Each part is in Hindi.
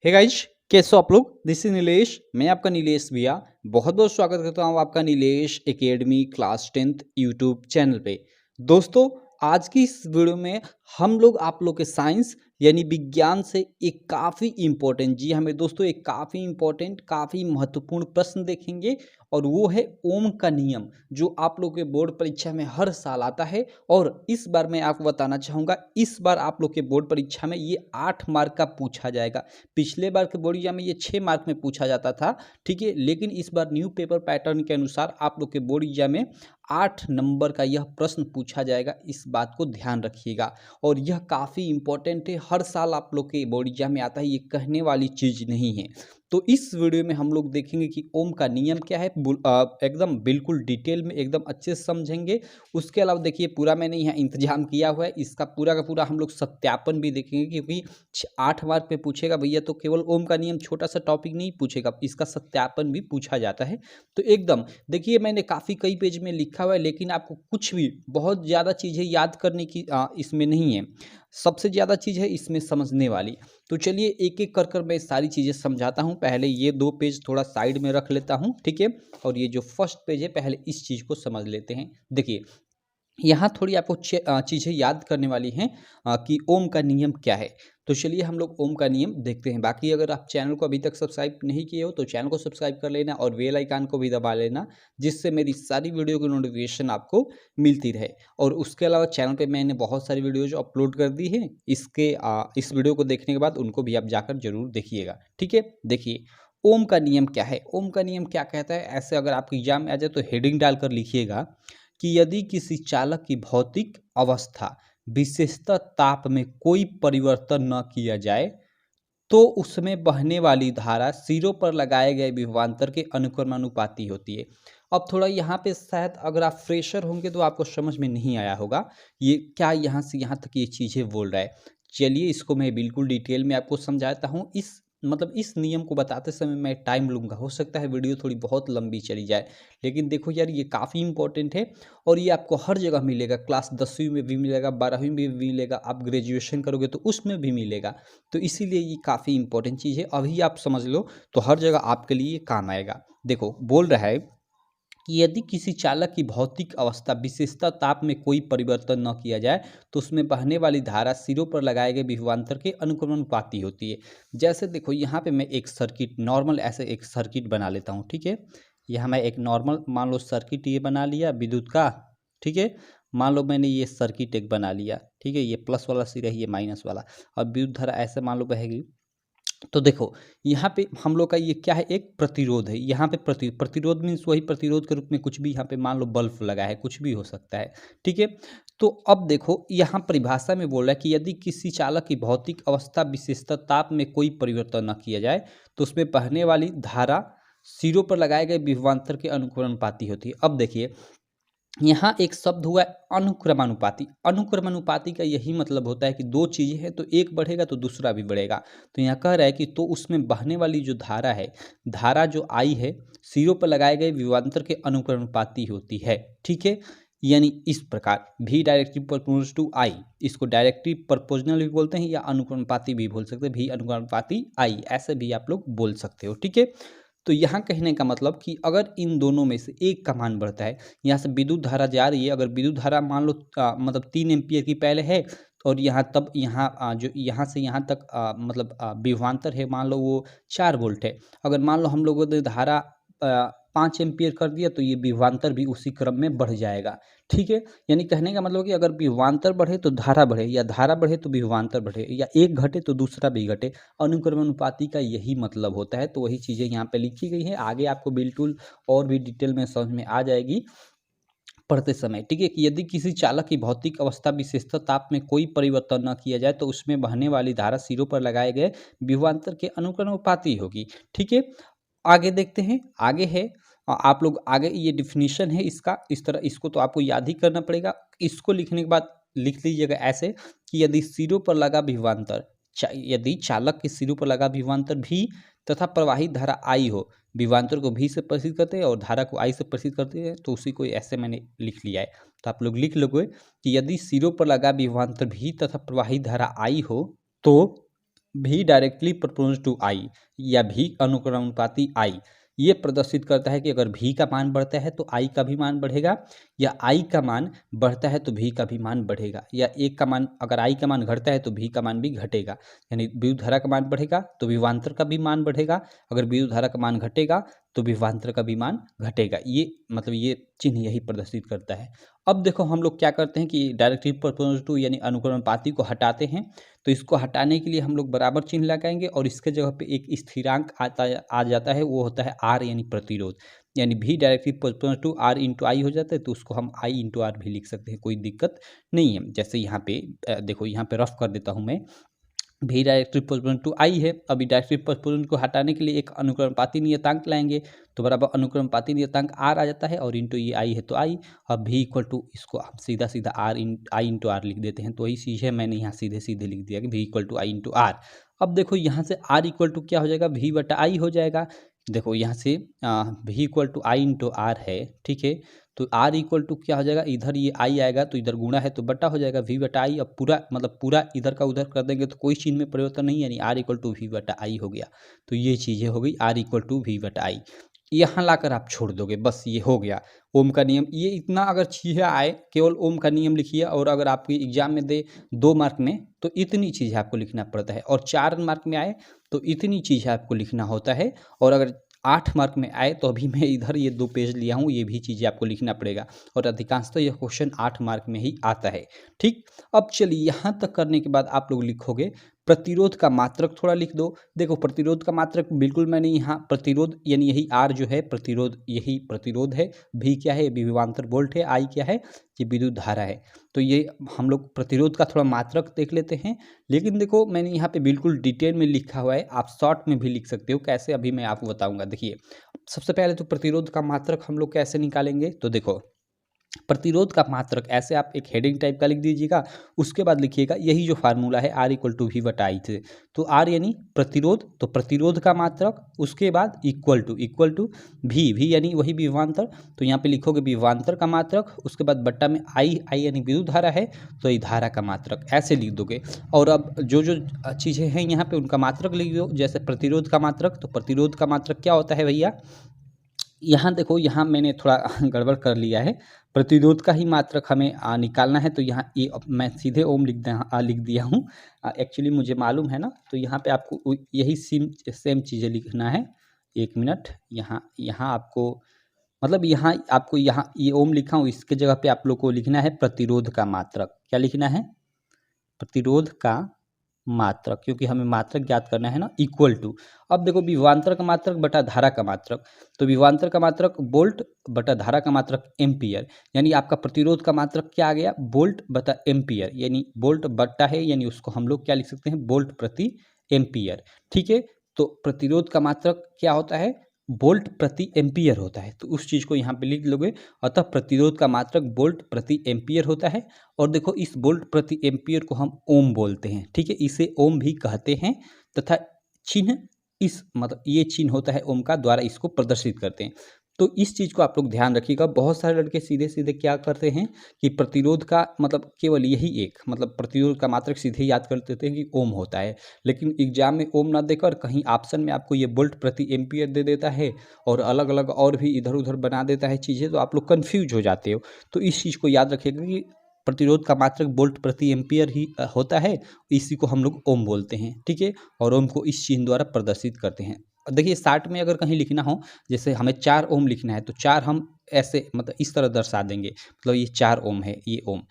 हे गाइज, कैसे हो आप लोग। This is Nilesh. मैं आपका नीलेश भैया बहुत बहुत स्वागत करता हूँ आपका Nilesh academy class 10th YouTube channel पे। दोस्तों, आज की इस वीडियो में हम लोग आप लोग के साइंस यानी विज्ञान से एक काफ़ी इम्पोर्टेंट, जी हमें दोस्तों एक काफ़ी इम्पोर्टेंट काफ़ी महत्वपूर्ण प्रश्न देखेंगे। और वो है ओम का नियम, जो आप लोग के बोर्ड परीक्षा में हर साल आता है। और इस बार मैं आपको बताना चाहूँगा, इस बार आप लोग के बोर्ड परीक्षा में ये 8 मार्क का पूछा जाएगा। पिछले बार के बोर्ड एग्जाम में ये 6 मार्क में पूछा जाता था, ठीक है। लेकिन इस बार न्यू पेपर पैटर्न के अनुसार आप लोग के बोर्ड एग्जाम में 8 नंबर का यह प्रश्न पूछा जाएगा। इस बात को ध्यान रखिएगा। और यह काफ़ी इंपॉर्टेंट है, हर साल आप लोग के बोर्ड एग्जाम में आता है, ये कहने वाली चीज़ नहीं है। तो इस वीडियो में हम लोग देखेंगे कि ओम का नियम क्या है, एकदम बिल्कुल डिटेल में एकदम अच्छे से समझेंगे। उसके अलावा देखिए, पूरा मैंने यहाँ इंतजाम किया हुआ है, इसका पूरा का पूरा हम लोग सत्यापन भी देखेंगे, क्योंकि 8 मार्क पे पूछेगा भैया, तो केवल ओम का नियम छोटा सा टॉपिक नहीं पूछेगा, इसका सत्यापन भी पूछा जाता है। तो एकदम देखिए, मैंने काफ़ी कई पेज में लिखा हुआ है, लेकिन आपको कुछ भी बहुत ज़्यादा चीज़ें याद करने की इसमें नहीं है। सबसे ज़्यादा चीज़ है इसमें समझने वाली। तो चलिए एक एक कर कर मैं सारी चीज़ें समझाता हूँ। पहले ये 2 पेज थोड़ा साइड में रख लेता हूँ, ठीक है। और ये जो फर्स्ट पेज है, पहले इस चीज़ को समझ लेते हैं। देखिए, यहाँ थोड़ी आपको चीज़ें याद करने वाली हैं कि ओम का नियम क्या है। तो चलिए हम लोग ओम का नियम देखते हैं। बाकी अगर आप चैनल को अभी तक सब्सक्राइब नहीं किए हो तो चैनल को सब्सक्राइब कर लेना और बेल आइकन को भी दबा लेना, जिससे मेरी सारी वीडियो की नोटिफिकेशन आपको मिलती रहे। और उसके अलावा चैनल पे मैंने बहुत सारी वीडियोज अपलोड कर दी है, इस वीडियो को देखने के बाद उनको भी आप जाकर जरूर देखिएगा, ठीक है। देखिए, ओम का नियम क्या है, ओम का नियम क्या कहता है। ऐसे अगर आपके एग्जाम में आ जाए तो हेडिंग डालकर लिखिएगा कि यदि किसी चालक की भौतिक अवस्था विशेषता ताप में कोई परिवर्तन न किया जाए तो उसमें बहने वाली धारा सिरों पर लगाए गए विभवांतर के अनुक्रमानुपाती होती है। अब थोड़ा यहाँ पे शायद अगर आप फ्रेशर होंगे तो आपको समझ में नहीं आया होगा ये क्या यहाँ से यहाँ तक ये चीज़ें बोल रहा है। चलिए इसको मैं बिल्कुल डिटेल में आपको समझाता हूँ। इस नियम को बताते समय मैं टाइम लूँगा, हो सकता है वीडियो थोड़ी बहुत लंबी चली जाए, लेकिन देखो यार ये काफ़ी इंपॉर्टेंट है। और ये आपको हर जगह मिलेगा, क्लास 10वीं में भी मिलेगा, 12वीं में भी मिलेगा, आप ग्रेजुएशन करोगे तो उसमें भी मिलेगा। तो इसीलिए ये काफ़ी इंपॉर्टेंट चीज़ है, अभी आप समझ लो तो हर जगह आपके लिए काम आएगा। देखो बोल रहा है कि यदि किसी चालक की भौतिक अवस्था विशेषता ताप में कोई परिवर्तन न किया जाए तो उसमें बहने वाली धारा सिरों पर लगाए गए विभवांतर के अनुक्रमानुपाती होती है। जैसे देखो यहाँ पे मैं एक सर्किट नॉर्मल ऐसे एक सर्किट बना लेता हूँ, ठीक है। यहाँ मैं एक नॉर्मल मान लो सर्किट ये बना लिया विद्युत का, ठीक है। मान लो मैंने ये सर्किट एक बना लिया, ठीक है। ये प्लस वाला सिरा है, ये माइनस वाला, और विद्युत धारा ऐसे मान लो बहेगी। तो देखो यहाँ पे हम लोग का ये क्या है, एक प्रतिरोध है। यहाँ पे प्रतिरोध मीन्स वही प्रतिरोध के रूप में कुछ भी यहाँ पे मान लो बल्ब लगा है, कुछ भी हो सकता है, ठीक है। तो अब देखो यहाँ परिभाषा में बोल रहा है कि यदि किसी चालक की भौतिक अवस्था विशेषता ताप में कोई परिवर्तन न किया जाए तो उसमें बहने वाली धारा सिरों पर लगाए गए विभवांतर के अनुक्रमानुपाती होती है। अब देखिए यहाँ एक शब्द हुआ है अनुक्रमानुपाती। अनुक्रमानुपाती का यही मतलब होता है कि दो चीज़ें हैं तो एक बढ़ेगा तो दूसरा भी बढ़ेगा। तो यहाँ कह रहा है कि तो उसमें बहने वाली जो धारा है, धारा जो आई है, सिरों पर लगाए गए विभवांतर के अनुक्रमानुपाती होती है, ठीक है। यानी इस प्रकार भी डायरेक्टली प्रोपोर्शनल टू आई, इसको डायरेक्टली प्रोपोर्शनल भी बोलते हैं या अनुक्रमानुपाती भी बोल सकते हैं, भी अनुक्रमानुपाती आई ऐसे भी आप लोग बोल सकते हो, ठीक है। तो यहाँ कहने का मतलब कि अगर इन दोनों में से एक का मान बढ़ता है, यहाँ से विद्युत धारा जा रही है, अगर विद्युत धारा मान लो मतलब 3 एम्पियर की पहले है, और यहाँ तब यहाँ जो यहाँ से यहाँ तक मतलब विभवांतर है मान लो वो 4 वोल्ट है। अगर मान लो हम लोगों ने धारा 5 एम्पियर कर दिया तो ये विभवांतर भी उसी क्रम में बढ़ जाएगा, ठीक है। यानी कहने का मतलब कि अगर विभवांतर बढ़े तो धारा बढ़े, या धारा बढ़े तो विभवांतर बढ़े, या एक घटे तो दूसरा भी घटे। अनुक्रमानुपाती का यही मतलब होता है। तो वही चीज़ें यहाँ पे लिखी गई हैं, आगे आपको बिल्कुल और भी डिटेल में समझ में आ जाएगी पढ़ते समय, ठीक है। कि यदि किसी चालक की भौतिक अवस्था विशेषता ताप में कोई परिवर्तन न किया जाए तो उसमें बहने वाली धारा सिरों पर लगाए गए विभवांतर के अनुक्रमानुपाती होगी, ठीक है। आगे देखते हैं, आगे है आप लोग आगे ये डिफिनीशन है इसका, इस तरह इसको तो आपको याद ही करना पड़ेगा। इसको लिखने के बाद लिख लीजिएगा ऐसे कि यदि सिरों पर लगा विभवांतर, यदि चालक के सिरों पर लगा विभवांतर भी तथा प्रवाहित धारा आई हो, विभवांतर को भी से प्रसिद्ध करते हैं और धारा को आई से प्रसिद्ध करते हैं, तो उसी को ऐसे मैंने लिख लिया है। तो आप लोग लिख लोगे कि यदि सिरों पर लगा विभवांतर भी तथा प्रवाहित धारा आई हो तो भी डायरेक्टली प्रोपोर्शनल टू आई या भी अनुक्रमानुपाती आई, ये प्रदर्शित करता है कि अगर भी का मान बढ़ता है तो आई का भी मान बढ़ेगा, या आई का मान बढ़ता है तो भी का भी मान बढ़ेगा, या एक का मान अगर आई का मान घटता है तो भी का मान भी घटेगा। यानी विद्युत धारा का मान बढ़ेगा तो विभवांतर का भी मान बढ़ेगा, अगर विद्युत धारा का मान घटेगा तो विभवांतर का भी मान घटेगा। ये मतलब ये चिन्ह यही प्रदर्शित करता है। अब देखो हम लोग क्या करते हैं कि डायरेक्टली प्रोपोर्शनल टू यानी अनुक्रमानुपाती को हटाते हैं। तो इसको हटाने के लिए हम लोग बराबर चिन्ह लगाएंगे और इसके जगह पे एक स्थिरांक आ जाता है, वो होता है आर यानी प्रतिरोध। यानी भी directly proportional to R into I हो जाता है, तो उसको हम आई इंटू आर भी लिख सकते हैं, कोई दिक्कत नहीं है। जैसे यहाँ पे देखो, यहाँ पे रफ कर देता हूँ मैं, भी डायरेक्टली प्रोपोर्शनल टू आई है। अभी डायरेक्टली प्रोपोर्शनल को हटाने के लिए एक अनुक्रमपाती नियतांक लाएंगे, तो बराबर अनुक्रमपाती नियतांक आर आ जाता है और इंटू ये आई है तो आई। अब भी इक्वल टू, इसको हम सीधा सीधा आर आई इंटू आर लिख देते हैं, तो वही चीज़ है, मैंने यहाँ सीधे सीधे लिख दिया कि V equal to I into R. अब देखो यहाँ से आर इक्वल टू क्या हो जाएगा, भी बटा आई हो जाएगा। देखो यहाँ से V equal to I into R है, ठीक है। तो आर इक्वल टू क्या हो जाएगा, इधर ये आई आएगा तो इधर गुणा है तो बटा हो जाएगा, वी बटा आई। अब पूरा मतलब पूरा इधर का उधर कर देंगे तो कोई चिन्ह में परिवर्तन नहीं, यानी आर इक्वल टू वी बटा आई हो गया। तो ये चीज़ें हो गई आर इक्वल टू वी बटा आई। यहाँ लाकर आप छोड़ दोगे, बस ये हो गया ओम का नियम। ये इतना अगर चीज़ें आए, केवल ओम का नियम लिखिए, और अगर आपकी एग्जाम में दे 2 मार्क में तो इतनी चीज़ आपको लिखना पड़ता है, और 4 मार्क में आए तो इतनी चीज़ आपको लिखना होता है, और अगर 8 मार्क में आए तो अभी मैं इधर ये 2 पेज लिया हूँ, ये भी चीज़ें आपको लिखना पड़ेगा, और अधिकांशतः यह क्वेश्चन 8 मार्क में ही आता है। ठीक, अब चलिए यहाँ तक करने के बाद आप लोग लिखोगे प्रतिरोध का मात्रक थोड़ा लिख दो। देखो प्रतिरोध का मात्रक बिल्कुल मैंने यहाँ प्रतिरोध यानी यही आर जो है प्रतिरोध, यही प्रतिरोध है। भी क्या है, विभवांतर वोल्ट है। आई क्या है, ये विद्युत धारा है। तो ये हम लोग प्रतिरोध का थोड़ा मात्रक देख लेते हैं। लेकिन देखो मैंने यहाँ पे बिल्कुल डिटेल में लिखा हुआ है, आप शॉर्ट में भी लिख सकते हो, कैसे अभी मैं आपको बताऊंगा। देखिए सबसे पहले तो प्रतिरोध का मात्रक हम लोग कैसे निकालेंगे, तो देखो प्रतिरोध का मात्रक ऐसे आप एक हेडिंग टाइप का लिख दीजिएगा, उसके बाद लिखिएगा यही जो फार्मूला है आर इक्वल टू वी बटा आई थे। तो आर यानी प्रतिरोध, तो प्रतिरोध का मात्रक, उसके बाद इक्वल टू भी यानी वही विभवांतर, तो यहाँ पे लिखोगे विभवांतर का मात्रक, उसके बाद बट्टा में आई यानी विद्युत धारा है तो ये धारा का मात्रक, ऐसे लिख दोगे। और अब जो जो चीज़ें हैं यहाँ पे उनका मात्रक लिख दो। जैसे प्रतिरोध का मात्रक, तो प्रतिरोध का मात्रक क्या होता है भैया, यहाँ देखो, यहाँ मैंने थोड़ा गड़बड़ कर लिया है। प्रतिरोध का ही मात्रक हमें निकालना है, तो यहाँ ये मैं सीधे ओम लिख दिया हूँ। एक्चुअली मुझे मालूम है ना, तो यहाँ पे आपको यही सेम चीज़ें लिखना है। 1 मिनट, यहाँ आपको मतलब यहाँ ये ओम लिखा हूँ, इसके जगह पे आप लोग को लिखना है प्रतिरोध का मात्रक। क्या लिखना है, प्रतिरोध का मात्रक, क्योंकि हमें मात्रक ज्ञात करना है ना, इक्वल टू। अब देखो विभवांतर का मात्रक बटा धारा का मात्रक, तो विभवांतर का मात्रक वोल्ट बटा धारा का मात्रक एम्पियर, यानी आपका प्रतिरोध का मात्रक क्या आ गया, वोल्ट बटा एम्पियर, यानी वोल्ट बट्टा है, यानी उसको हम लोग क्या लिख सकते हैं, वोल्ट प्रति एम्पियर। ठीक है, तो प्रतिरोध का मात्रक क्या होता है, वोल्ट प्रति एम्पियर होता है, तो उस चीज़ को यहाँ पे लिख लोगे। अतः प्रतिरोध का मात्रक वोल्ट प्रति एम्पियर होता है। और देखो इस वोल्ट प्रति एम्पियर को हम ओम बोलते हैं, ठीक है, इसे ओम भी कहते हैं, तथा चिन्ह इस मतलब ये चिन्ह होता है ओम का, द्वारा इसको प्रदर्शित करते हैं। तो इस चीज़ को आप लोग ध्यान रखिएगा। बहुत सारे लड़के सीधे सीधे क्या करते हैं कि प्रतिरोध का मतलब केवल यही एक मतलब प्रतिरोध का मात्रक सीधे याद कर देते हैं कि ओम होता है, लेकिन एग्जाम में ओम ना देकर कहीं ऑप्शन में आपको ये वोल्ट प्रति एम्पियर दे देता है और अलग अलग और भी इधर उधर बना देता है चीज़ें, तो आप लोग कन्फ्यूज हो जाते हो। तो इस चीज़ को याद रखिएगा कि प्रतिरोध का मात्रक वोल्ट प्रति एम्पियर ही होता है, इसी को हम लोग ओम बोलते हैं। ठीक है, और ओम को इस चिन्ह द्वारा प्रदर्शित करते हैं। देखिए शार्ट में अगर कहीं लिखना हो, जैसे हमें 4 ओम लिखना है, तो 4 हम ऐसे मतलब इस तरह दर्शा देंगे, मतलब ये 4 ओम है, ये ओम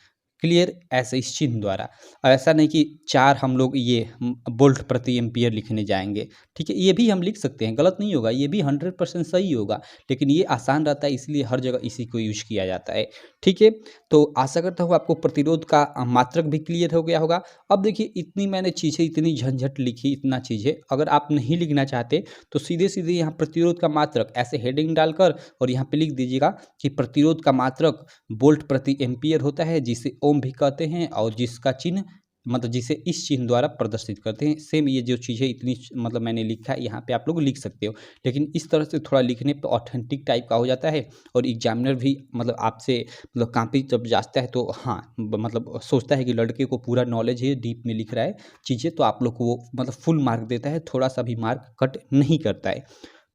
क्लियर, ऐसे इस चिन्ह द्वारा। ऐसा नहीं कि 4 हम लोग ये वोल्ट प्रति एम्पियर लिखने जाएंगे। ठीक है, ये भी हम लिख सकते हैं, गलत नहीं होगा, ये भी 100% सही होगा, लेकिन ये आसान रहता है, इसलिए हर जगह इसी को यूज किया जाता है। ठीक है, तो आशा करता हूँ आपको प्रतिरोध का मात्रक भी क्लियर हो गया होगा। अब देखिए इतनी मैंने चीज़ें, इतनी झंझट लिखी, इतना चीज़ें, अगर आप नहीं लिखना चाहते तो सीधे सीधे यहाँ प्रतिरोध का मात्रक ऐसे हेडिंग डालकर और यहाँ पे लिख दीजिएगा कि प्रतिरोध का मात्रक वोल्ट प्रति एम्पियर होता है, जिसे ओम भी कहते हैं, और जिसका चिन्ह मतलब जिसे इस चिन्ह द्वारा प्रदर्शित करते हैं। सेम ये जो चीज़ है इतनी मतलब मैंने लिखा है यहाँ पे आप लोग लिख सकते हो, लेकिन इस तरह से थोड़ा लिखने पे ऑथेंटिक टाइप का हो जाता है और एग्जामिनर भी मतलब आपसे मतलब कॉपी जब जांचता है तो हाँ मतलब सोचता है कि लड़के को पूरा नॉलेज है, डीप में लिख रहा है चीज़ें, तो आप लोग को वो मतलब फुल मार्क देता है, थोड़ा सा भी मार्क कट नहीं करता है।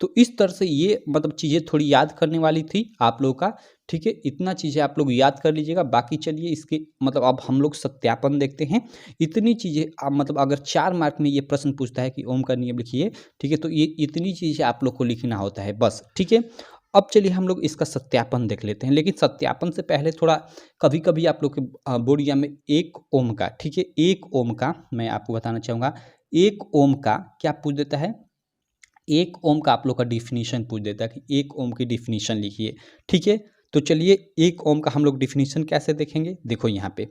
तो इस तरह से ये मतलब चीज़ें थोड़ी याद करने वाली थी आप लोगों का, ठीक है। इतना चीज़ें आप लोग याद कर लीजिएगा। बाकी चलिए इसके मतलब अब हम लोग सत्यापन देखते हैं। इतनी चीज़ें आप मतलब अगर 4 मार्क में ये प्रश्न पूछता है कि ओम का नियम लिखिए, ठीक है, तो ये इतनी चीज़ें आप लोग को लिखना होता है बस, ठीक है। अब चलिए हम लोग इसका सत्यापन देख लेते हैं, लेकिन सत्यापन से पहले थोड़ा कभी-कभी आप लोग के बोर्ड एग्जाम में 1 ओम का, ठीक है, 1 ओम का मैं आपको बताना चाहूँगा। 1 ओम का क्या पूछ देता है? 1 ओम का आप लोग का डेफिनिशन पूछ देता है कि 1 ओम की डेफिनिशन लिखिए, ठीक है। तो चलिए 1 ओम का हम लोग डेफिनिशन कैसे देखेंगे? देखो यहाँ पे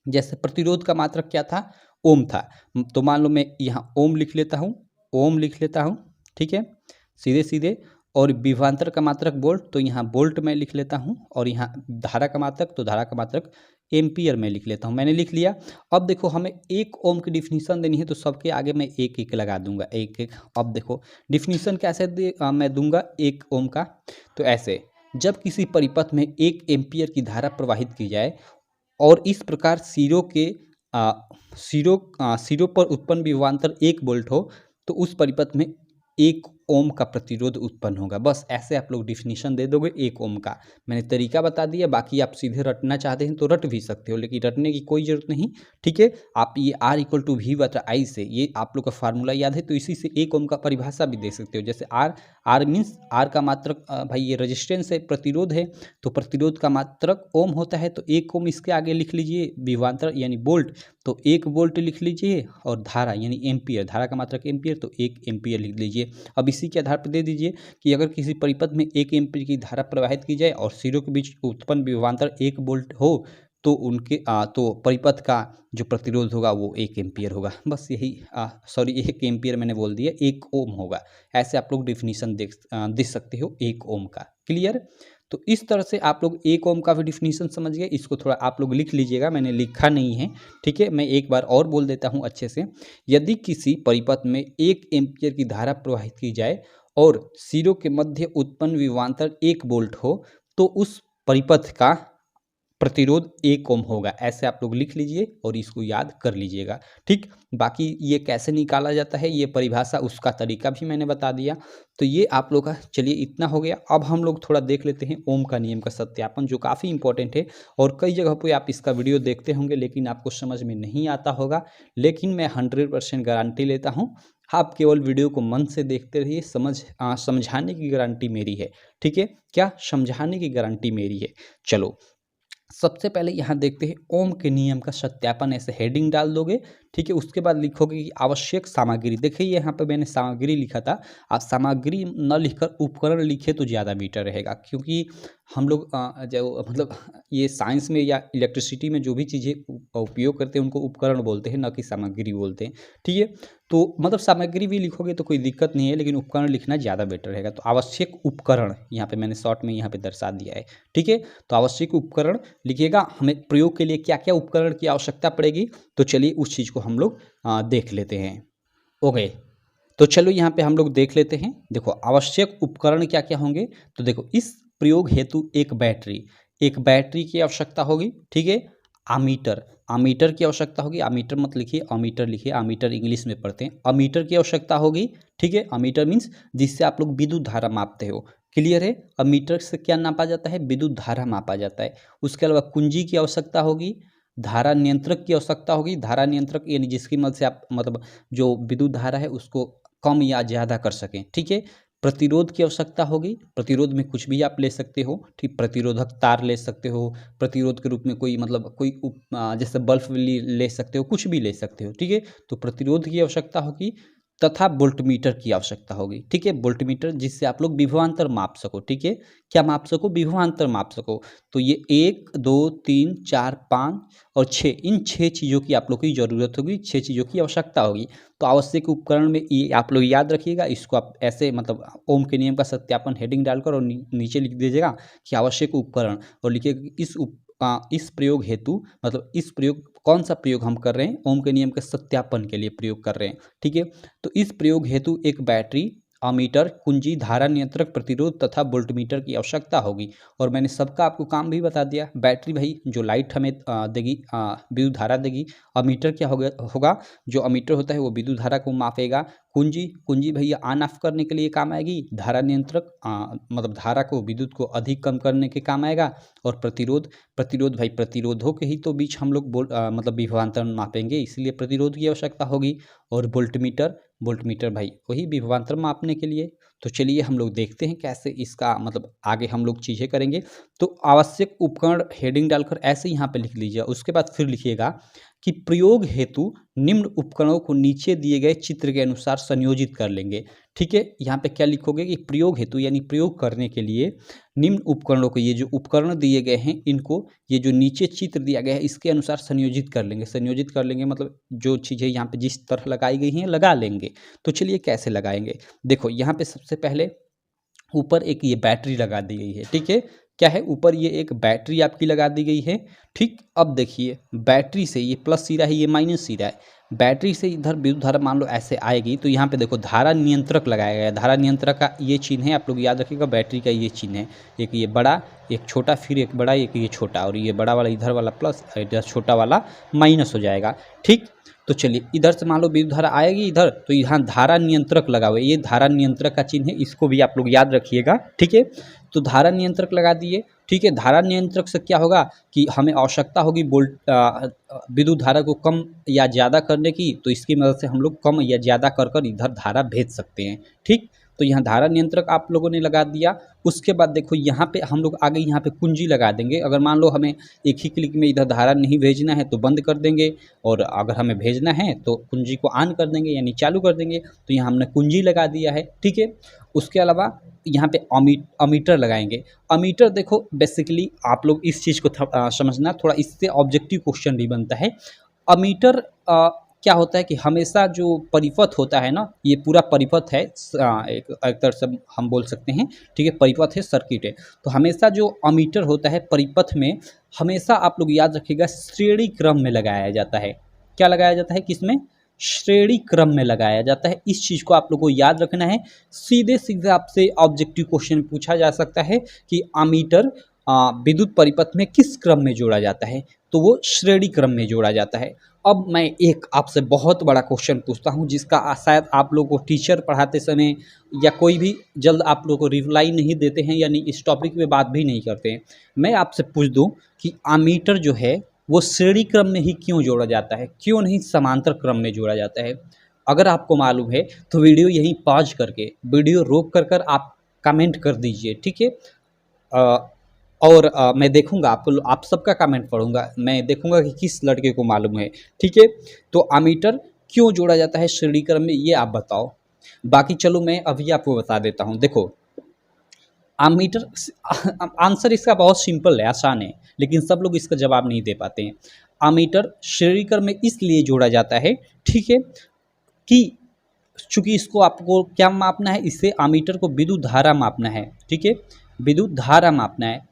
जैसे प्रतिरोध का मात्रक क्या था? ओम था। तो मान लो मैं यहाँ ओम लिख लेता हूँ, ओम लिख लेता हूँ, ठीक है, सीधे-सीधे। और विभवांतर का मात्रक वोल्ट, तो यहाँ वोल्ट मैं लिख लेता हूँ और यहाँ धारा का मात्रक, तो धारा का मात्रक एम्पियर में लिख लेता हूँ, मैंने लिख लिया। अब देखो हमें 1 ओम की डेफिनिशन देनी है तो सबके आगे मैं 1-1 लगा दूंगा, 1-1। अब देखो डेफिनिशन कैसे मैं दूंगा 1 ओम का, तो ऐसे जब किसी परिपथ में 1 एम्पियर की धारा प्रवाहित की जाए और इस प्रकार सिरों पर उत्पन्न विभवांतर 1 वोल्ट हो, तो उस परिपथ में 1 ओम का प्रतिरोध उत्पन्न होगा। बस ऐसे आप लोग डेफिनिशन दे दोगे 1 ओम का। मैंने तरीका बता दिया, बाकी आप सीधे रटना चाहते हैं तो रट भी सकते हो, लेकिन रटने की कोई ज़रूरत नहीं, ठीक है। आप ये R=V/I से ये आप लोग का फार्मूला याद है, तो इसी से 1 ओम का परिभाषा भी दे सकते हो। जैसे R मीन्स R का मात्रक भाई ये रेजिस्टेंस है, प्रतिरोध है, तो प्रतिरोध का मात्रक ओम होता है, तो 1 ओम इसके आगे लिख लीजिए, विभवांतर यानी वोल्ट, तो 1 वोल्ट लिख लीजिए, और धारा यानी एम्पियर, धारा का मात्रक एम्पियर, तो 1 एम्पियर लिख लीजिए। अब इसी के आधार पर दे दीजिए कि अगर किसी परिपथ में 1 एम्पियर की धारा प्रवाहित की जाए और सिरों के बीच उत्पन्न विभवांतर 1 वोल्ट हो, तो उनके तो परिपथ का जो प्रतिरोध होगा वो 1 एम्पियर होगा। बस यही सॉरी 1 एम्पियर मैंने बोल दिया, 1 ओम होगा। ऐसे आप लोग डेफिनेशन दे सकते हो 1 ओम का। क्लियर? तो इस तरह से आप लोग 1 ओम का भी डेफिनेशन समझ गए। इसको थोड़ा आप लोग लिख लीजिएगा, मैंने लिखा नहीं है, ठीक है। मैं एक बार और बोल देता हूँ अच्छे से। यदि किसी परिपथ में 1 एम्पियर की धारा प्रवाहित की जाए और सिरों के मध्य उत्पन्न विभवांतर 1 वोल्ट हो, तो उस परिपथ का प्रतिरोध 1 ओम होगा। ऐसे आप लोग लिख लीजिए और इसको याद कर लीजिएगा, ठीक। बाकी ये कैसे निकाला जाता है, ये परिभाषा उसका तरीका भी मैंने बता दिया। तो ये आप लोग का चलिए इतना हो गया। अब हम लोग थोड़ा देख लेते हैं ओम का नियम का सत्यापन, जो काफ़ी इंपॉर्टेंट है और कई जगह पे आप इसका वीडियो देखते होंगे लेकिन आपको समझ में नहीं आता होगा, लेकिन मैं 100% गारंटी लेता हूँ आप केवल वीडियो को मन से देखते रहिए। समझाने की गारंटी मेरी है, ठीक है। क्या? समझाने की गारंटी मेरी है। चलो सबसे पहले यहाँ देखते हैं ओम के नियम का सत्यापन। ऐसे हेडिंग डाल दोगे, ठीक है। उसके बाद लिखोगे कि आवश्यक सामग्री। देखिए यहाँ पे मैंने सामग्री लिखा था, आप सामग्री न लिखकर उपकरण लिखे तो ज़्यादा बेटर रहेगा, क्योंकि हम लोग जो मतलब ये साइंस में या इलेक्ट्रिसिटी में जो भी चीज़ें उपयोग करते हैं उनको उपकरण बोलते हैं, न कि सामग्री बोलते हैं, ठीक है। तो मतलब सामग्री भी लिखोगे तो कोई दिक्कत नहीं है, लेकिन उपकरण लिखना ज़्यादा बेटर रहेगा। तो आवश्यक उपकरण यहाँ पे मैंने शॉर्ट में यहाँ पे दर्शा दिया है, ठीक है। तो आवश्यक उपकरण लिखिएगा। हमें प्रयोग के लिए क्या क्या उपकरण की आवश्यकता पड़ेगी, तो चलिए उस चीज़ को हम लोग देख लेते हैं। ओके, तो चलो यहाँ पे हम लोग देख लेते हैं। देखो आवश्यक उपकरण क्या क्या होंगे, तो देखो इस प्रयोग हेतु एक बैटरी की आवश्यकता होगी, ठीक है। आमीटर की आवश्यकता होगी। आमीटर मत लिखिए, अमीटर लिखिए, आमीटर इंग्लिश में पढ़ते हैं। अमीटर की आवश्यकता होगी, ठीक है। अमीटर मीन्स जिससे आप लोग विद्युत धारा मापते हो। क्लियर है? अमीटर से क्या नापा जाता है? विद्युत धारा मापा जाता है। उसके अलावा कुंजी की आवश्यकता होगी, धारा नियंत्रक की आवश्यकता होगी। धारा नियंत्रक यानी जिसकी मदद से आप मतलब जो विद्युत धारा है उसको कम या ज़्यादा कर सकें, ठीक है। प्रतिरोध की आवश्यकता होगी। प्रतिरोध में कुछ भी आप ले सकते हो, ठीक। प्रतिरोधक तार ले सकते हो, प्रतिरोध के रूप में कोई मतलब कोई जैसे बल्ब ले सकते हो, कुछ भी ले सकते हो, ठीक है। तो प्रतिरोध की आवश्यकता होगी तथा वोल्टमीटर की आवश्यकता होगी, ठीक है। वोल्टमीटर जिससे आप लोग विभवांतर माप सको, ठीक है। क्या माप सको? विभवांतर माप सको। तो ये 1 2 3 4 5 और 6, इन 6 चीज़ों की आप लोग की ज़रूरत होगी, 6 चीज़ों की आवश्यकता होगी। तो आवश्यक उपकरण में ये आप लोग याद रखिएगा। इसको आप ऐसे मतलब ओम के नियम का सत्यापन हेडिंग डालकर और नीचे लिख दीजिएगा कि आवश्यक उपकरण, और लिखिएगा कि इस प्रयोग हेतु मतलब इस प्रयोग कौन सा प्रयोग हम कर रहे हैं, ओम के नियम के सत्यापन के लिए प्रयोग कर रहे हैं। ठीक है, तो इस प्रयोग हेतु एक बैटरी, अमीटर, कुंजी, धारा नियंत्रक, प्रतिरोध तथा वोल्टमीटर की आवश्यकता होगी। और मैंने सबका आपको काम भी बता दिया। बैटरी भाई जो लाइट हमें देगी, विद्युत धारा देगी। अमीटर क्या होगा, जो अमीटर होता है वो विद्युत धारा को मापेगा। कुंजी भैया ऑन ऑफ करने के लिए काम आएगी। धारा नियंत्रक मतलब धारा को, विद्युत को अधिक कम करने के काम आएगा। और प्रतिरोध भाई प्रतिरोधों के ही तो बीच हम लोग मतलब विभवांतर मापेंगे, इसलिए प्रतिरोध की आवश्यकता होगी। और वोल्टमीटर भाई वही विभवांतर मापने के लिए। तो चलिए हम लोग देखते हैं कैसे इसका मतलब आगे हम लोग चीज़ें करेंगे। तो आवश्यक उपकरण हेडिंग डालकर ऐसे यहाँ पे लिख लीजिए। उसके बाद फिर लिखिएगा कि प्रयोग हेतु निम्न उपकरणों को नीचे दिए गए चित्र के अनुसार संयोजित कर लेंगे। ठीक है, यहाँ पे क्या लिखोगे कि प्रयोग हेतु यानी प्रयोग करने के लिए निम्न उपकरणों को, ये जो उपकरण दिए गए हैं इनको, ये जो नीचे चित्र दिया गया है इसके अनुसार संयोजित कर लेंगे। संयोजित कर लेंगे मतलब जो चीज़ें यहाँ पे जिस तरह लगाई गई हैं लगा लेंगे। तो चलिए कैसे लगाएंगे। देखो यहाँ पे सबसे पहले ऊपर एक ये बैटरी लगा दी गई है। ठीक है, क्या है, ऊपर ये एक बैटरी आपकी लगा दी गई है। ठीक, अब देखिए बैटरी से ये प्लस सिरा है, ये माइनस सिरा है। बैटरी से इधर विद्युत धारा मान लो ऐसे आएगी, तो यहाँ पे देखो धारा नियंत्रक लगाया गया है। धारा नियंत्रक का ये चिन्ह है, आप लोग याद रखिएगा। बैटरी का ये चिन्ह है, एक ये बड़ा, एक छोटा, फिर एक बड़ा, एक ये छोटा। और ये बड़ा वाला इधर वाला प्लस, इधर छोटा वाला माइनस हो जाएगा। ठीक, तो चलिए इधर से मान लो विद्युत धारा आएगी इधर, तो यहाँ धारा नियंत्रक लगा हुआ है, ये धारा नियंत्रक का चिन्ह है, इसको भी आप लोग याद रखिएगा। ठीक है, तो धारा नियंत्रक लगा दिए। ठीक है, धारा नियंत्रक से क्या होगा कि हमें आवश्यकता होगी विद्युत धारा को कम या ज़्यादा करने की, तो इसकी मदद से हम लोग कम या ज़्यादा कर इधर धारा भेज सकते हैं। ठीक, तो यहाँ धारा नियंत्रक आप लोगों ने लगा दिया। उसके बाद देखो यहाँ पे हम लोग आगे यहाँ पे कुंजी लगा देंगे। अगर मान लो हमें एक ही क्लिक में इधर धारा नहीं भेजना है तो बंद कर देंगे, और अगर हमें भेजना है तो कुंजी को ऑन कर देंगे यानी चालू कर देंगे। तो यहाँ हमने कुंजी लगा दिया है। ठीक है, उसके अलावा यहाँ पे अमीटर लगाएंगे। अमीटर देखो बेसिकली आप लोग इस चीज़ को समझना, थोड़ा इससे ऑब्जेक्टिव क्वेश्चन भी बनता है। अमीटर क्या होता है कि हमेशा जो परिपथ होता है ना, ये पूरा परिपथ है, एक तरह से हम बोल सकते हैं। ठीक है, परिपथ है, सर्किट है। तो हमेशा जो अमीटर होता है परिपथ में हमेशा आप लोग याद रखिएगा श्रेणी क्रम में लगाया जाता है। क्या लगाया जाता है, किसमें, श्रेणी क्रम में लगाया जाता है। इस चीज़ को आप लोगों को याद रखना है। सीधे सीधे आपसे ऑब्जेक्टिव क्वेश्चन पूछा जा सकता है कि अमीटर विद्युत परिपथ में किस क्रम में जोड़ा जाता है, तो वो श्रेणी क्रम में जोड़ा जाता है। अब मैं एक आपसे बहुत बड़ा क्वेश्चन पूछता हूँ जिसका शायद आप लोगों को टीचर पढ़ाते समय या कोई भी जल्द आप लोगों को रिप्लाई नहीं देते हैं, यानी इस टॉपिक पे बात भी नहीं करते हैं। मैं आपसे पूछ दूँ कि अमीटर जो है वो श्रेणी क्रम में ही क्यों जोड़ा जाता है, क्यों नहीं समांतर क्रम में जोड़ा जाता है। अगर आपको मालूम है तो वीडियो यहीं पॉज करके, वीडियो रोक कर आप कमेंट कर दीजिए। ठीक है, और मैं देखूंगा आप सबका कमेंट पढ़ूंगा, मैं देखूंगा कि किस लड़के को मालूम है। ठीक है, तो अमीटर क्यों जोड़ा जाता है श्रेणी क्रम में, ये आप बताओ। बाकी चलो मैं अभी आपको बता देता हूँ। देखो अमीटर, आंसर इसका बहुत सिंपल है, आसान है, लेकिन सब लोग इसका जवाब नहीं दे पाते हैं। अमीटर श्रेणी क्रम में इसलिए जोड़ा जाता है, ठीक है, कि चूंकि इसको आपको क्या मापना है, इससे अमीटर को विद्युत धारा मापना है। ठीक है, विद्युत धारा मापना है।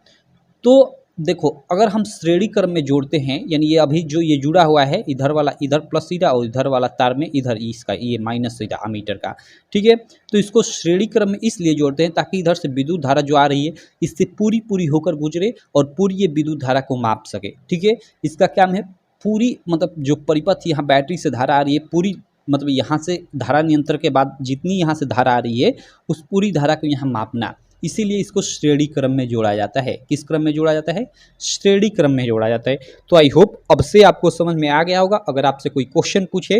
तो देखो अगर हम श्रेणी क्रम में जोड़ते हैं, यानी ये अभी जो ये जुड़ा हुआ है इधर वाला इधर प्लस सिरा और इधर वाला तार में इधर इसका ये माइनस सिरा अमीटर का। ठीक है, तो इसको श्रेणी क्रम में इसलिए जोड़ते हैं ताकि इधर से विद्युत धारा जो आ रही है इससे पूरी होकर गुजरे और पूरी ये विद्युत धारा को माप सके। ठीक है, इसका क्या है, पूरी मतलब जो परिपथ यहाँ बैटरी से धारा आ रही है पूरी, मतलब यहाँ से धारा नियंत्रण के बाद जितनी यहाँ से धारा आ रही है उस पूरी धारा को यहाँ मापना, इसीलिए इसको श्रेणी क्रम में जोड़ा जाता है। किस क्रम में जोड़ा जाता है, श्रेणी क्रम में जोड़ा जाता है। तो आई होप अब से आपको समझ में आ गया होगा। अगर आपसे कोई क्वेश्चन पूछे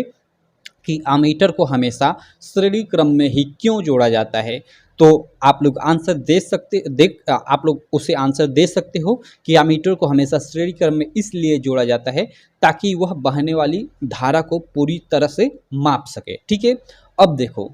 कि अमीटर को हमेशा श्रेणी क्रम में ही क्यों जोड़ा जाता है, तो आप लोग आंसर आप लोग उसे आंसर दे सकते हो कि अमीटर को हमेशा श्रेणी क्रम में इसलिए जोड़ा जाता है ताकि वह बहने वाली धारा को पूरी तरह से माप सके। ठीक है, अब देखो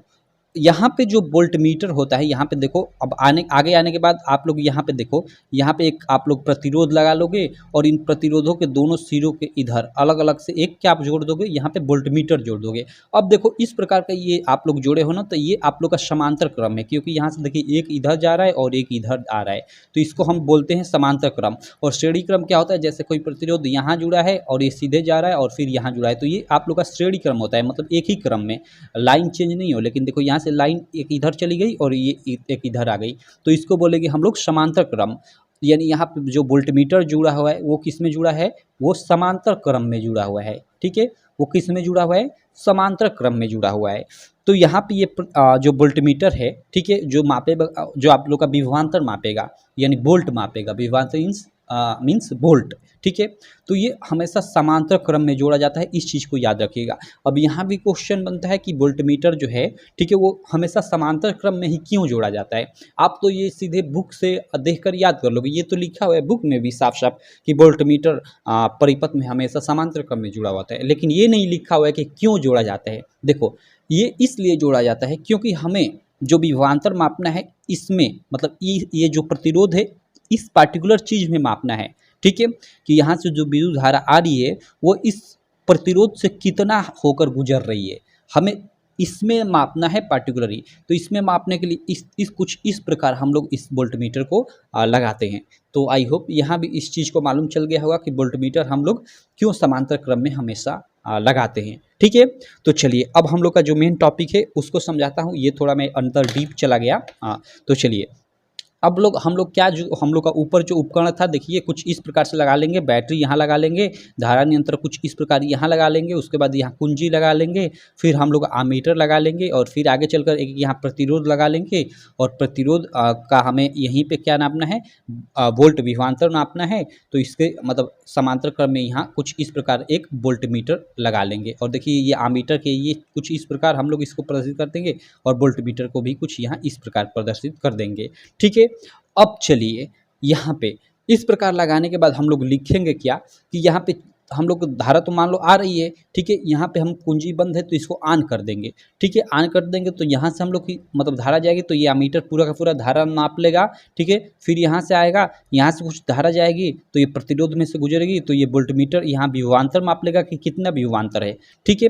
यहाँ पे जो वोल्टमीटर होता है, यहाँ पे देखो, अब आगे आने के बाद आप लोग यहाँ पे देखो, यहाँ पे एक आप लोग प्रतिरोध लगा लोगे और इन प्रतिरोधों के दोनों सिरों के इधर अलग अलग से एक क्या आप जोड़ दोगे, यहाँ पे वोल्टमीटर जोड़ दोगे। अब देखो इस प्रकार का ये आप लोग जोड़े हो ना, तो ये आप लोग का समांतर क्रम है, क्योंकि यहाँ से देखिए एक इधर जा रहा है और एक इधर आ रहा है, तो इसको हम बोलते हैं समांतर क्रम। और श्रेणी क्रम क्या होता है, जैसे कोई प्रतिरोध यहाँ जुड़ा है और ये सीधे जा रहा है और फिर यहाँ जुड़ा है, तो ये आप लोग का श्रेणी क्रम होता है, मतलब एक ही क्रम में लाइन चेंज नहीं हो। लेकिन देखो यहाँ से लाइन एक इधर चली गई और ये एक इधर आ गई, तो इसको बोलेंगे हम लोग समांतर क्रम। यानी यहाँ पे जो वोल्टमीटर जुड़ा हुआ है वो किस में जुड़ा है, वो समांतर क्रम में जुड़ा हुआ है। ठीक है, वो किस में जुड़ा हुआ है, समांतर क्रम में जुड़ा हुआ है। तो यहाँ पे ये जो वोल्टमीटर है, ठीक है, जो मापेगा, जो आप लोग का विभवांतर मापेगा, यानी वोल्ट मापेगा, विभवांतर मीन्स वोल्ट। ठीक है, तो ये हमेशा समांतर क्रम में जोड़ा जाता है, इस चीज़ को याद रखिएगा। अब यहाँ भी क्वेश्चन बनता है कि वोल्टमीटर जो है, ठीक है, वो हमेशा समांतर क्रम में ही क्यों जोड़ा जाता है। आप तो ये सीधे बुक से देखकर याद कर लोगे, ये तो लिखा हुआ है बुक में भी साफ साफ कि वोल्टमीटर परिपथ में हमेशा समांतर क्रम में जुड़ा होता है, लेकिन ये नहीं लिखा हुआ है कि क्यों जोड़ा जाता है। देखो ये इसलिए जोड़ा जाता है क्योंकि हमें जो विभवांतर मापना है, इसमें मतलब ये जो प्रतिरोध है इस पार्टिकुलर चीज़ में मापना है। ठीक है, कि यहाँ से जो विद्युत धारा आ रही है वो इस प्रतिरोध से कितना होकर गुजर रही है, हमें इसमें मापना है पार्टिकुलरली। तो इसमें मापने के लिए इस प्रकार हम लोग इस वोल्टमीटर को लगाते हैं। तो आई होप यहाँ भी इस चीज़ को मालूम चल गया होगा कि वोल्टमीटर हम लोग क्यों समांतर क्रम में हमेशा लगाते हैं। ठीक है, तो चलिए अब हम लोग का जो मेन टॉपिक है उसको समझाता हूँ। ये थोड़ा मैं अंदर डीप चला गया, तो चलिए अब हम लोग क्या, जो हम लोग का ऊपर जो उपकरण था, देखिए कुछ इस प्रकार से लगा लेंगे। बैटरी यहाँ लगा लेंगे, धारा नियंत्रक कुछ इस प्रकार यहाँ लगा लेंगे, उसके बाद यहाँ कुंजी लगा लेंगे, फिर हम लोग आमीटर लगा लेंगे और फिर आगे चलकर एक यहाँ प्रतिरोध लगा लेंगे। और प्रतिरोध का हमें यहीं पे क्या नापना है, वोल्ट विभवांतर नापना है। तो इसके मतलब समांतर क्रम में यहाँ कुछ इस प्रकार एक वोल्टमीटर लगा लेंगे। और देखिए ये आमीटर के ये कुछ इस प्रकार हम लोग इसको प्रदर्शित कर देंगे और वोल्टमीटर को भी कुछ यहाँ इस प्रकार प्रदर्शित कर देंगे। ठीक है, अब चलिए यहाँ पे इस प्रकार लगाने के बाद हम लोग लिखेंगे क्या कि यहाँ पे हम लोग धारा तो मान लो आ रही है। ठीक है, यहाँ पे हम कुंजी बंद है तो इसको ऑन कर देंगे। ठीक है, ऑन कर देंगे तो यहाँ से हम लोग की मतलब धारा जाएगी, तो ये एमीटर पूरा का पूरा धारा नाप लेगा। ठीक है, फिर यहाँ से आएगा, यहाँ से कुछ धारा जाएगी तो ये प्रतिरोध में से गुजरेगी, तो ये वोल्टमीटर यहाँ विभवांतर माप लेगा कि कितना विभवांतर है। ठीक है,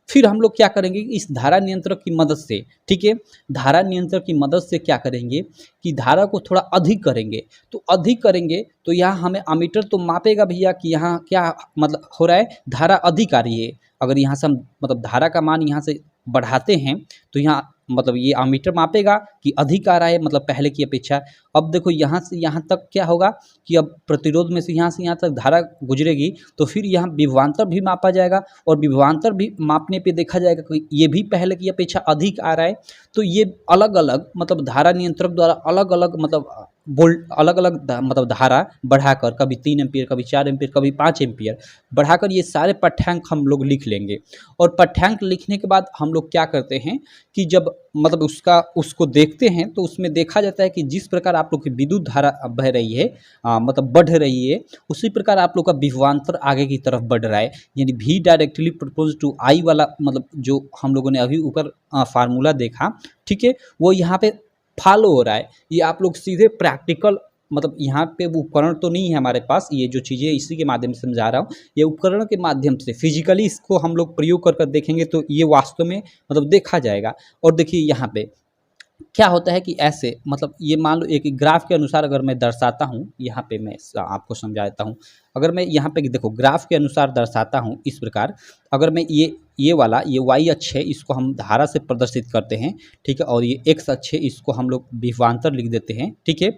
फिर हम लोग क्या करेंगे, इस धारा नियंत्रक की मदद से, ठीक है, धारा नियंत्रक की मदद से क्या करेंगे कि धारा को थोड़ा अधिक करेंगे। तो अधिक करेंगे तो यहाँ हमें अमीटर तो मापेगा भैया कि यहाँ क्या मतलब हो रहा है, धारा अधिक आ रही है। अगर यहाँ से हम मतलब धारा का मान यहाँ से बढ़ाते हैं तो यहाँ मतलब ये अमीटर मापेगा कि अधिक आ रहा है, मतलब पहले की अपेक्षा। अब देखो यहाँ से यहाँ तक क्या होगा कि अब प्रतिरोध में से यहाँ तक धारा गुजरेगी, तो फिर यहाँ विभवांतर भी मापा जाएगा और विभवांतर भी मापने पे देखा जाएगा कि ये भी पहले की अपेक्षा अधिक आ रहा है। तो ये अलग अलग मतलब धारा नियंत्रक द्वारा अलग अलग मतलब वोल्ट अलग अलग मतलब धारा बढ़ाकर, कभी 3 एम्पीयर, कभी 4 एम्पीयर, कभी 5 एम्पीयर बढ़ाकर ये सारे पाठ्यांक हम लोग लिख लेंगे। और पाठ्यांक लिखने के बाद हम लोग क्या करते हैं कि जब मतलब उसको देखते हैं तो उसमें देखा जाता है कि जिस प्रकार आप लोग की विद्युत धारा बह रही है, मतलब बढ़ रही है, उसी प्रकार आप लोग का विभवांतर आगे की तरफ बढ़ रहा है। यानी V directly propose to I वाला मतलब जो हम लोगों ने अभी ऊपर फार्मूला देखा, ठीक है, वो यहाँ पे फॉलो हो रहा है। ये आप लोग सीधे प्रैक्टिकल मतलब यहाँ पे वो उपकरण तो नहीं है हमारे पास, ये जो चीज़ें इसी के माध्यम से समझा रहा हूँ, ये उपकरण के माध्यम से फिजिकली इसको हम लोग प्रयोग कर देखेंगे तो ये वास्तव में मतलब देखा जाएगा। और देखिए यहाँ पे क्या होता है कि ऐसे मतलब ये मान लो एक ग्राफ के अनुसार अगर मैं दर्शाता हूँ, यहाँ पे मैं आपको समझा देता हूँ। अगर मैं यहाँ पे देखो ग्राफ के अनुसार दर्शाता हूँ इस प्रकार, अगर मैं ये वाला ये y अक्ष है, इसको हम धारा से प्रदर्शित करते हैं, ठीक है, और ये x अक्ष है, इसको हम लोग विभवांतर लिख देते हैं। ठीक है,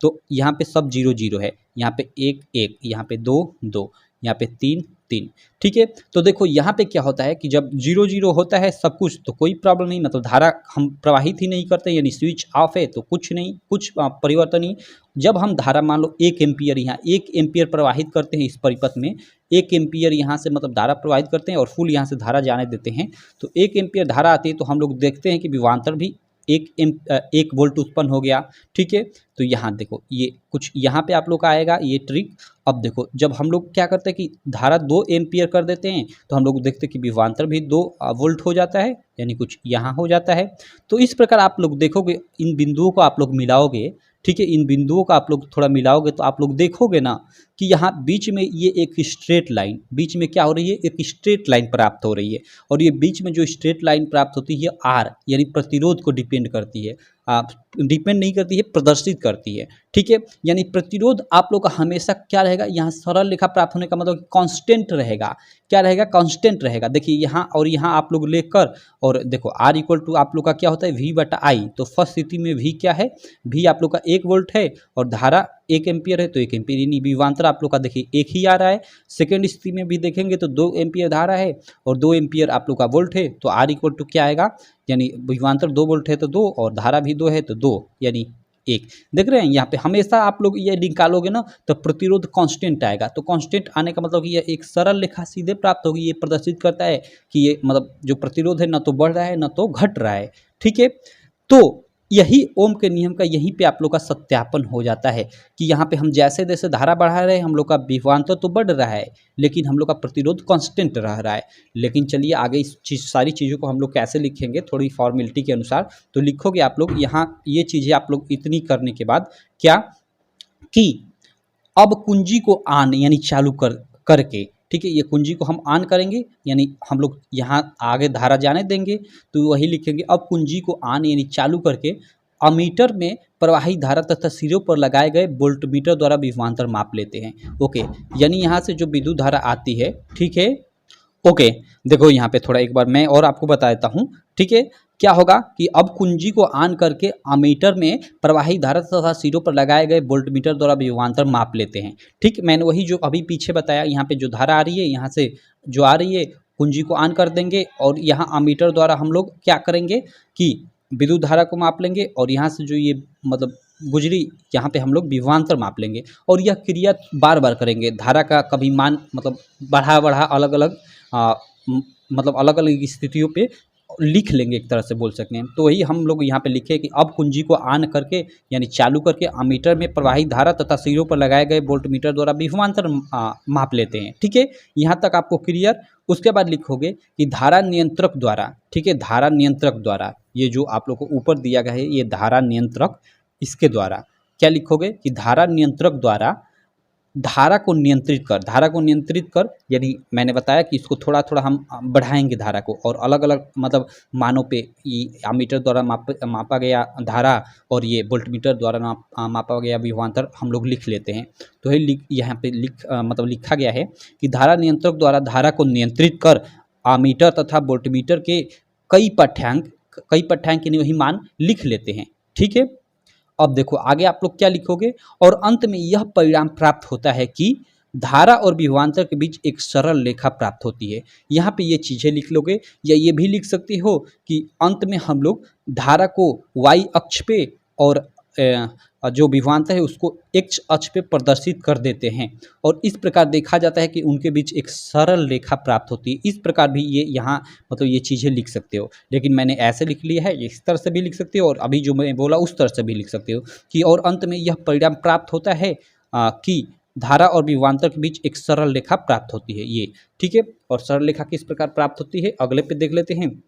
तो यहाँ पे सब 0 0 है, यहाँ पे 1 1, यहाँ पे 2 2, यहाँ पे 3 3। ठीक है, तो देखो यहाँ पे क्या होता है कि जब 0 0 होता है सब कुछ तो कोई प्रॉब्लम नहीं, मतलब धारा हम प्रवाहित ही नहीं करते, यानी स्विच ऑफ है तो कुछ नहीं, कुछ परिवर्तन नहीं। जब हम धारा मान लो 1 एम्पीयर, यहाँ 1 एम्पीयर प्रवाहित करते हैं इस परिपथ में, 1 एम्पीयर यहाँ से मतलब धारा प्रवाहित करते हैं और फुल यहाँ से धारा जाने देते हैं, तो 1 एम्पीयर धारा आती है तो हम लोग देखते हैं कि विभवांतर भी 1 वोल्ट उत्पन्न हो गया। ठीक है, तो तो यहाँ देखो ये कुछ यहाँ पे आप लोग का आएगा ये ट्रिक। अब देखो जब हम लोग क्या करते हैं कि धारा 2 एम्पियर कर देते हैं तो हम लोग देखते हैं कि विभवांतर भी 2 वोल्ट हो जाता है, यानी कुछ यहाँ हो जाता है। तो इस प्रकार आप लोग देखोगे, इन बिंदुओं को आप लोग मिलाओगे, ठीक है, इन बिंदुओं का आप लोग थोड़ा मिलाओगे तो आप लोग देखोगे ना कि यहाँ बीच में ये एक स्ट्रेट लाइन, बीच में क्या हो रही है, एक स्ट्रेट लाइन प्राप्त हो रही है। और ये बीच में जो स्ट्रेट लाइन प्राप्त होती है आर, यानी प्रतिरोध को डिपेंड करती है, डिपेंड नहीं करती है, प्रदर्शित करती है, ठीक है। यानी प्रतिरोध आप लोग का हमेशा क्या रहेगा, यहाँ सरल रेखा प्राप्त होने का मतलब कांस्टेंट रहेगा। क्या रहेगा, कांस्टेंट रहेगा। देखिए यहाँ और यहाँ आप लोग लेकर, और देखो आर इक्वल टू आप लोग का क्या होता है वी बटा आई। तो फर्स्ट स्थिति में वी क्या है, वी आप लोग का 1 वोल्ट है और धारा 1 एम्पियर है, तो 1 एम्पियर यानी विभवांतर आप लोग का देखिए एक ही आ रहा है। सेकेंड स्थिति में भी देखेंगे तो 2 एम्पियर धारा है और 2 एम्पियर आप लोग का वोल्ट है, तो आर इक्वल टू क्या आएगा, यानी विभवांतर 2 वोल्ट है तो 2 और धारा भी 2 है तो 2 यानी 1। देख रहे हैं यहाँ पे हमेशा आप लोग ये निकालोगे ना तो प्रतिरोध कांस्टेंट आएगा। तो कांस्टेंट आने का मतलब कि ये एक सरल रेखा सीधे प्राप्त होगी। ये प्रदर्शित करता है कि ये मतलब जो प्रतिरोध है ना तो बढ़ रहा है ना तो घट रहा है, ठीक है। तो यही ओम के नियम का यहीं पे आप लोग का सत्यापन हो जाता है कि यहाँ पे हम जैसे जैसे धारा बढ़ा रहे हैं हम लोग का विभवांतर तो बढ़ रहा है लेकिन हम लोग का प्रतिरोध कांस्टेंट रह रहा है। लेकिन चलिए आगे इस सारी चीज़ों को हम लोग कैसे लिखेंगे, थोड़ी फॉर्मेलिटी के अनुसार तो लिखोगे आप लोग यहाँ ये चीज़ें आप लोग इतनी करने के बाद क्या कि अब कुंजी को ऑन यानी चालू करके, ठीक है, ये कुंजी को हम ऑन करेंगे यानी हम लोग यहाँ आगे धारा जाने देंगे तो वही लिखेंगे अब कुंजी को ऑन यानी चालू करके अमीटर में प्रवाही धारा तथा सिरों पर लगाए गए वोल्टमीटर द्वारा विभवांतर माप लेते हैं। ओके, यानी यहाँ से जो विद्युत धारा आती है, ठीक है, ओके। देखो यहाँ पे थोड़ा एक बार मैं और आपको बता देता हूँ, ठीक है। क्या होगा कि अब कुंजी को ऑन करके अमीटर में प्रवाही धारा तथा सिरों पर लगाए गए वोल्टमीटर द्वारा विभवांतर माप लेते हैं। ठीक, मैंने वही जो अभी पीछे बताया, यहाँ पे जो धारा आ रही है यहाँ से जो आ रही है कुंजी को ऑन कर देंगे और यहाँ अमीटर द्वारा हम लोग क्या करेंगे कि विद्युत धारा को माप लेंगे और यहाँ से जो ये मतलब गुजरी यहाँ पे हम लोग विभवांतर माप लेंगे और यह क्रिया बार बार करेंगे। धारा का कभी मान मतलब बढ़ा बढ़ा अलग अलग मतलब अलग अलग स्थितियों पे लिख लेंगे, एक तरह से बोल सकते हैं। तो वही हम लोग यहाँ पे लिखे कि अब कुंजी को ऑन करके यानी चालू करके अमीटर में प्रवाही धारा तथा सिरों पर लगाए गए वोल्टमीटर द्वारा विभवांतर माप लेते हैं। ठीक है, यहाँ तक आपको क्लियर। उसके बाद लिखोगे कि धारा नियंत्रक द्वारा, ठीक है, धारा नियंत्रक द्वारा, ये जो आप लोग को ऊपर दिया गया है ये धारा नियंत्रक, इसके द्वारा क्या लिखोगे कि धारा नियंत्रक द्वारा धारा को नियंत्रित कर, धारा को नियंत्रित कर यानी मैंने बताया कि इसको थोड़ा थोड़ा हम बढ़ाएंगे धारा को और अलग अलग मतलब मानों पे ये अमीटर द्वारा मापा गया धारा और ये वोल्टमीटर द्वारा मापा गया विभवांतर हम लोग लिख लेते हैं। तो यहाँ पे मतलब लिखा गया है कि धारा नियंत्रक द्वारा धारा को नियंत्रित कर अमीटर तथा वोल्टमीटर के कई पाठ्यांक यानी वही मान लिख लेते हैं। ठीक है, अब देखो आगे आप लोग क्या लिखोगे और अंत में यह परिणाम प्राप्त होता है कि धारा और विभवांतर के बीच एक सरल रेखा प्राप्त होती है। यहाँ पे ये चीज़ें लिख लोगे या ये भी लिख सकते हो कि अंत में हम लोग धारा को y अक्ष पे और जो विभवांतर है उसको x अक्ष पे प्रदर्शित कर देते हैं और इस प्रकार देखा जाता है कि उनके बीच एक सरल रेखा प्राप्त होती है। इस प्रकार भी ये यहाँ मतलब ये चीज़ें लिख सकते हो, लेकिन मैंने ऐसे लिख लिया है, इस तरह से भी लिख सकते हो और अभी जो मैं बोला उस तरह से भी लिख सकते हो कि और अंत में यह परिणाम प्राप्त होता है कि धारा और विभवांतर के बीच एक सरल रेखा प्राप्त होती है ये। ठीक है, और सरल रेखा किस प्रकार प्राप्त होती है अगले पे देख लेते हैं।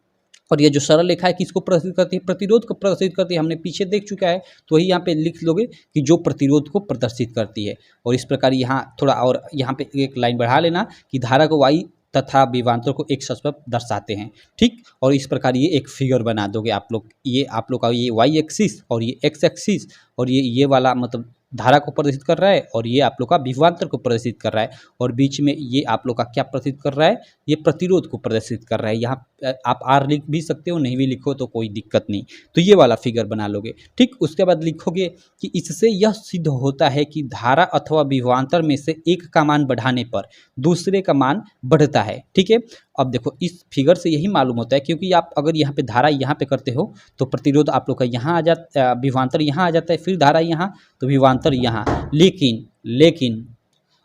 और ये जो सरल रेखा है किसको प्रदर्शित करती है, प्रतिरोध को प्रदर्शित करती है, हमने पीछे देख चुका है। तो वही यहाँ पे लिख लोगे कि जो प्रतिरोध को प्रदर्शित करती है। और इस प्रकार यहाँ थोड़ा और यहाँ पे एक लाइन बढ़ा लेना कि धारा को y तथा विभवांतर को एक अक्ष पर दर्शाते हैं। ठीक, और इस प्रकार ये एक फिगर बना दोगे आप लोग, ये आप लोग का ये y एक्सिस और ये x एक्सिस और ये वाला मतलब धारा को प्रदर्शित कर रहा है और ये आप लोग का विभवांतर को प्रदर्शित कर रहा है और बीच में ये आप लोग का क्या प्रदर्शित कर रहा है, ये प्रतिरोध को प्रदर्शित कर रहा है। यहाँ आप आर लिख भी सकते हो, नहीं भी लिखो तो कोई दिक्कत नहीं। तो ये वाला फिगर बना लोगे। ठीक, उसके बाद लिखोगे कि इससे यह सिद्ध होता है कि धारा अथवा विभवांतर में से एक का मान बढ़ाने पर दूसरे का मान बढ़ता है। ठीक है, अब देखो इस फिगर से यही मालूम होता है क्योंकि आप अगर यहाँ पे धारा यहाँ पे करते हो तो प्रतिरोध आप लोग का यहाँ आ जाता, विभवांतर यहाँ आ जाता है, फिर धारा यहाँ तो विभवांतर यहाँ। लेकिन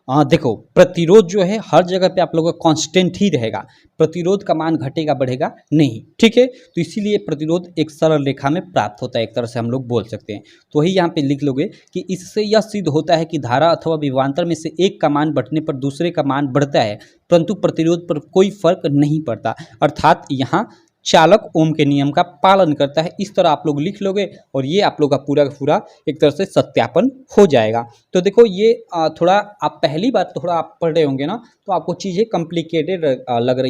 देखो प्रतिरोध जो है हर जगह पे आप लोगों का कांस्टेंट ही रहेगा, प्रतिरोध का मान घटेगा बढ़ेगा नहीं, ठीक है। तो इसीलिए प्रतिरोध एक सरल रेखा में प्राप्त होता है, एक तरह से हम लोग बोल सकते हैं। तो वही यहाँ पे लिख लोगे कि इससे यह सिद्ध होता है कि धारा अथवा विभवांतर में से एक का मान बढ़ने पर दूसरे का मान बढ़ता है, परंतु प्रतिरोध पर कोई फर्क नहीं पड़ता। अर्थात यहाँ चालक ओम के नियम का पालन करता है। इस तरह आप लोग लिख लोगे और ये आप लोग का पूरा एक तरह से सत्यापन हो जाएगा। तो देखो ये थोड़ा आप पहली बार थोड़ा आप पढ़ रहे होंगे ना, तो आपको चीज़ें कॉम्प्लिकेटेड लग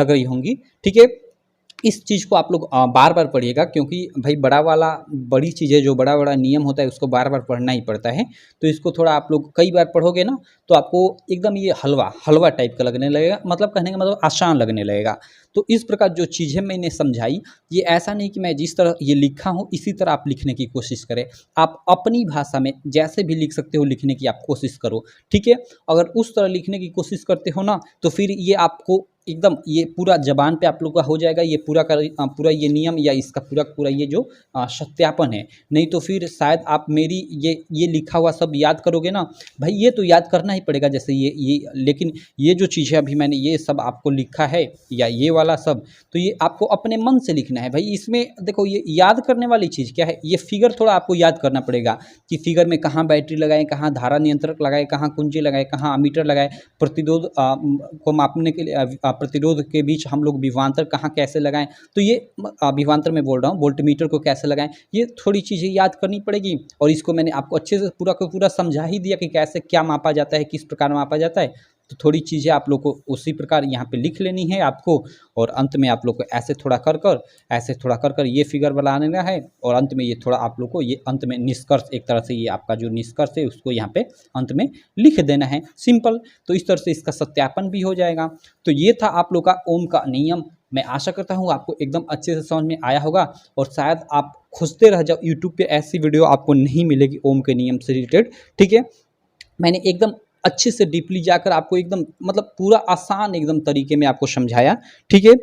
रही होंगी, ठीक है। इस चीज़ को आप लोग बार बार पढ़िएगा, क्योंकि भाई बड़ी चीज़ें जो बड़ा बड़ा नियम होता है उसको बार बार पढ़ना ही पड़ता है। तो इसको थोड़ा आप लोग कई बार पढ़ोगे ना, तो आपको एकदम ये हलवा टाइप का लगने लगेगा, मतलब कहने का मतलब आसान लगने लगेगा। तो इस प्रकार जो चीज़ें मैंने समझाई, ये ऐसा नहीं कि मैं जिस तरह ये लिखा हूँ इसी तरह आप लिखने की कोशिश करें। आप अपनी भाषा में जैसे भी लिख सकते हो लिखने की आप कोशिश करो, ठीक है। अगर उस तरह लिखने की कोशिश करते हो ना, तो फिर ये आपको एकदम ये पूरा ज़बान पे आप लोग का हो जाएगा, ये पूरा ये नियम या इसका पूरा ये जो सत्यापन है। नहीं तो फिर शायद आप मेरी ये लिखा हुआ सब याद करोगे ना, भाई ये तो याद करना ही पड़ेगा, जैसे ये लेकिन ये जो चीज़ है अभी मैंने ये सब आपको लिखा है या ये वाला सब, तो ये आपको अपने मन से लिखना है भाई। इसमें देखो ये याद करने वाली चीज़ क्या है, ये फिगर थोड़ा आपको याद करना पड़ेगा कि फिगर में कहाँ बैटरी लगाएं, कहाँ धारा नियंत्रक लगाएं, कहाँ कुंजी लगाएं, कहाँ अमीटर लगाएं, प्रतिरोध को मापने के लिए प्रतिरोध के बीच हम लोग विभवांतर कहाँ कैसे लगाएं, तो ये विभवांतर में बोल रहा हूँ, वोल्टमीटर को कैसे लगाएं, ये थोड़ी चीज़ें याद करनी पड़ेगी। और इसको मैंने आपको अच्छे से पूरा का पूरा समझा ही दिया कि कैसे क्या मापा जाता है, किस प्रकार मापा जाता है। तो थोड़ी चीज़ें आप लोग को उसी प्रकार यहाँ पे लिख लेनी है आपको, और अंत में आप लोग को ऐसे थोड़ा कर ये फिगर बनाना है, और अंत में ये थोड़ा आप लोग को ये अंत में निष्कर्ष, एक तरह से ये आपका जो निष्कर्ष है उसको यहाँ पे अंत में लिख देना है, सिंपल। तो इस तरह से इसका सत्यापन भी हो जाएगा। तो ये था आप लोग का ओम का नियम। मैं आशा करता हूँ आपको एकदम अच्छे से समझ में आया होगा, और शायद आप खोजते रह जाओ यूट्यूब पे, ऐसी वीडियो आपको नहीं मिलेगी ओम के नियम से रिलेटेड, ठीक है। मैंने एकदम अच्छे से डीपली जाकर आपको एकदम मतलब पूरा आसान एकदम तरीके में आपको समझाया, ठीक है।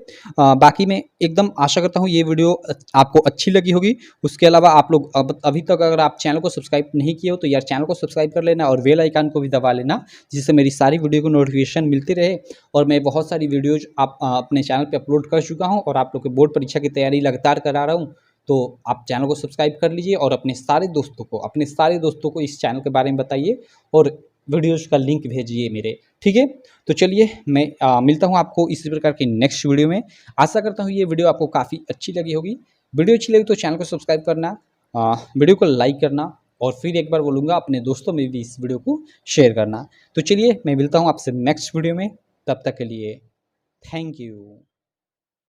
बाकी मैं एकदम आशा करता हूँ ये वीडियो आपको अच्छी लगी होगी। उसके अलावा आप लोग अभी तक अगर आप चैनल को सब्सक्राइब नहीं किए हो तो यार चैनल को सब्सक्राइब कर लेना, और बेल आइकन को भी दबा लेना, जिससे मेरी सारी वीडियो को नोटिफिकेशन मिलती रहे। और मैं बहुत सारी वीडियोज आप अपने चैनल पर अपलोड कर चुका हूँ, और आप लोग के बोर्ड परीक्षा की तैयारी लगातार करा रहा हूँ। तो आप चैनल को सब्सक्राइब कर लीजिए, और अपने सारे दोस्तों को इस चैनल के बारे में बताइए, और वीडियोज़ का लिंक भेजिए मेरे, ठीक है। तो चलिए मैं मिलता हूँ आपको इसी प्रकार की नेक्स्ट वीडियो में। आशा करता हूँ ये वीडियो आपको काफ़ी अच्छी लगी होगी। वीडियो अच्छी लगी तो चैनल को सब्सक्राइब करना, वीडियो को लाइक करना, और फिर एक बार बोलूँगा अपने दोस्तों में भी इस वीडियो को शेयर करना। तो चलिए मैं मिलता हूँ आपसे नेक्स्ट वीडियो में, तब तक के लिए थैंक यू।